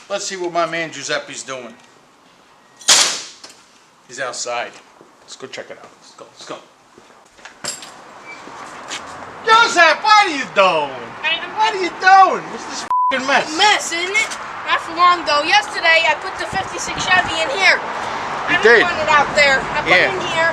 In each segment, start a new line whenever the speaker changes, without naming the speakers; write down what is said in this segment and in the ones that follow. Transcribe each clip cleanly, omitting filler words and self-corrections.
Let's see what my man Giuseppe's doing. He's outside. Let's go check it out. Let's go. Let's go. Giuseppe, what are you doing? What are you doing? What's this f***ing mess?
Mess, isn't it? Not for long though. Yesterday I put the 56 Chevy in here.
You did?
I didn't run it out there. I put it in here.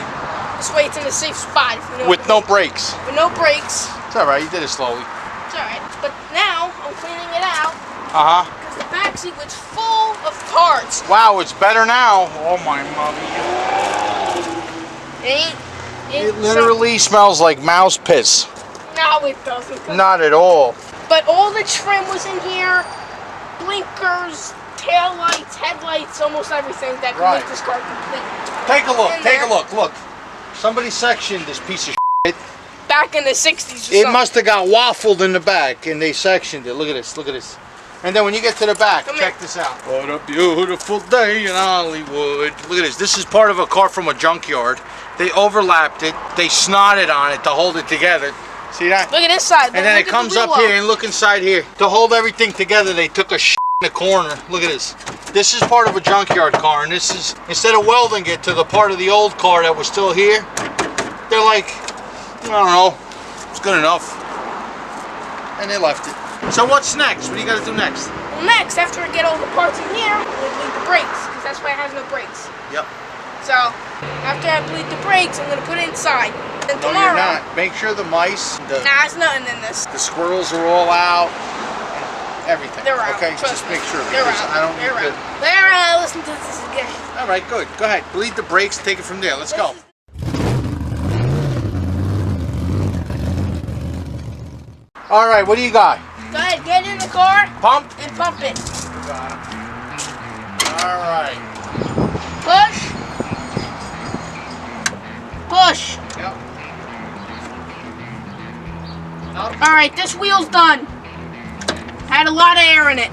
This way it's in a safe spot. You know,
with no brakes.
With no brakes.
It's alright, you did it slowly.
It's alright. But now I'm cleaning it out. Because the backseat was full of cards.
Wow, it's better now. Oh my mother. It literally smells like mouse piss.
No, it doesn't.
Not at all.
But all the trim was in here. Blinkers, tail lights, headlights, almost everything that could make this car complete.
Take a look, take a look, look. Somebody sectioned this piece of shit.
Back in the 60s or something.
It must have got waffled in the back and they sectioned it. Look at this, look at this. And then when you get to the back, check this out. What a beautiful day in Hollywood. Look at this. This is part of a car from a junkyard. They overlapped it. They snotted on it to hold it together. See that?
Look at this side.
And then it comes up here and look inside here. To hold everything together, they took a shit in the corner. Look at this. This is part of a junkyard car, and this is, instead of welding it to the part of the old car that was still here, they're like, I don't know, it's good enough. And they left it. So what's next? What do you got to do next?
Well, next, after I get all the parts in here, I'm going to bleed the brakes, because that's why it has no brakes.
Yep.
So, after I bleed the brakes, I'm going to put it inside. Then
no,
tomorrow,
you're not. Make sure the mice,
nah, there's nothing in this.
The squirrels are all out. Everything.
They're out.
Okay,
Trust
just
me.
make sure.
They're out.
I don't
They're
need
out. They're out. Listen to this again.
All right, good. Go ahead. Bleed the brakes. Take it from there. Let's go. All right, what do you got?
Go ahead, get in the car.
Pump?
And pump it.
Got it. All right.
Push. Push.
Yep.
All right, this wheel's done. Had a lot of air in it.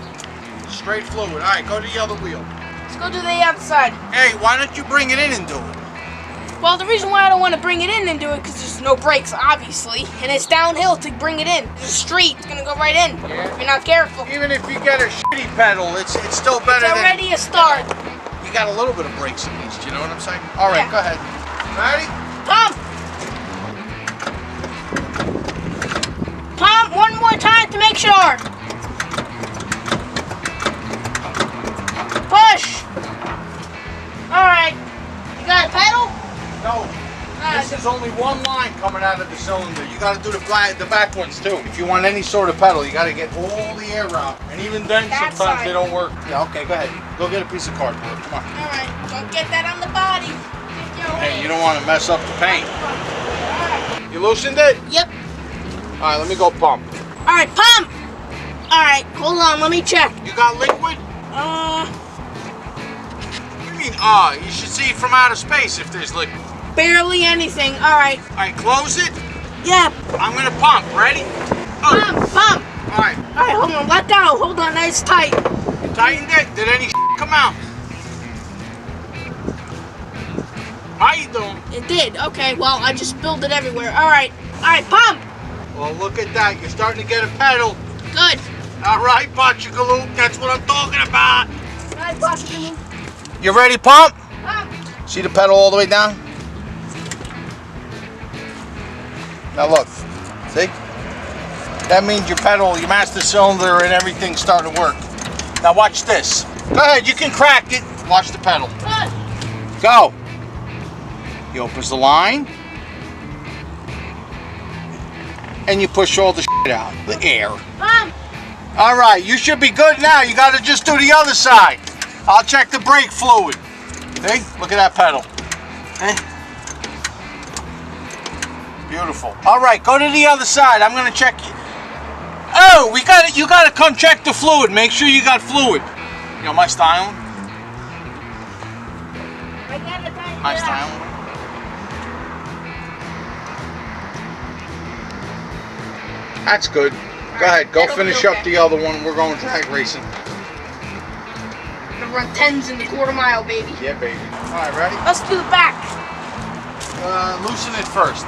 Straight fluid. All right, go to the other wheel.
Let's go to the other side.
Hey, why don't you bring it in and do it?
Well, the reason why I don't want to bring it in and do it because there's no brakes, obviously, and it's downhill to bring it in. There's a street, it's gonna go right in.
Yeah.
If you're not careful.
Even if you get a shitty pedal, it's still better
It's already a start.
You got a little bit of brakes at least. You know what I'm saying? All right, go ahead. Ready?
Pump. Pump one more time to make sure. Push. All right. You got a pedal?
No. This is only one line coming out of the cylinder. You got to do the back ones too. If you want any sort of pedal, you got to get all the air out. And even then, sometimes they don't work. Yeah, okay, go ahead. Go get a piece of cardboard. Come on.
All right. Don't get that on the body.
Hey, you don't want to mess up the paint. You loosened it?
Yep.
All right, let me go pump.
All right, pump. All right, hold on. Let me check.
You got liquid? What do you mean, you should see it from outer space if there's liquid.
Barely anything. All right.
All right, close it.
Yeah.
I'm going to pump. Ready? Oh.
Pump, pump.
All right.
All right, hold on. Let go. Hold on. It's tight.
You tightened it? Did any come out? How you doing?
It did. Okay, well, I just spilled it everywhere. All right. All right, pump.
Well, look at that. You're starting to get a pedal.
Good.
All right, Botchagaloop. That's what I'm talking about.
All right, Botchagaloop.
You ready, pump?
Pump.
See the pedal all the way down? Now look. See? That means your pedal, your master cylinder, and everything's starting to work. Now watch this. Go ahead. You can crack it. Watch the pedal.
Good.
Go. He opens the line. And you push all the shit out, the air.
Pump.
All right, you should be good now. You got to just do the other side. I'll check the brake fluid. See? Look at that pedal. Okay? Beautiful. All right, go to the other side. I'm going to check you. Oh, you got to come check the fluid. Make sure you got fluid. You know, my styling?
I got it.
My styling? That's good. Go ahead, go finish up the other one. We're going drag racing.
I'm gonna run 10s in the quarter mile, baby.
Yeah, baby. All right, ready?
Let's do the back.
Loosen it first.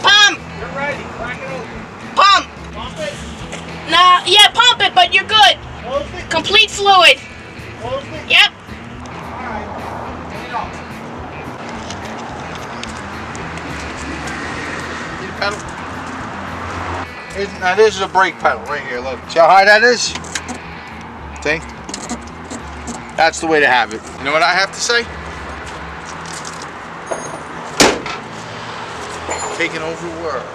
Pump.
You're ready. Crack it open.
Pump.
Pump it.
Nah, yeah, pump it, but you're good.
Close it.
Complete fluid.
Closed it?
Yep.
Alright. Lean up. See the pedal? Now this is a brake pedal right here, look. See how high that is? See? That's the way to have it. You know what I have to say? Taking over the world.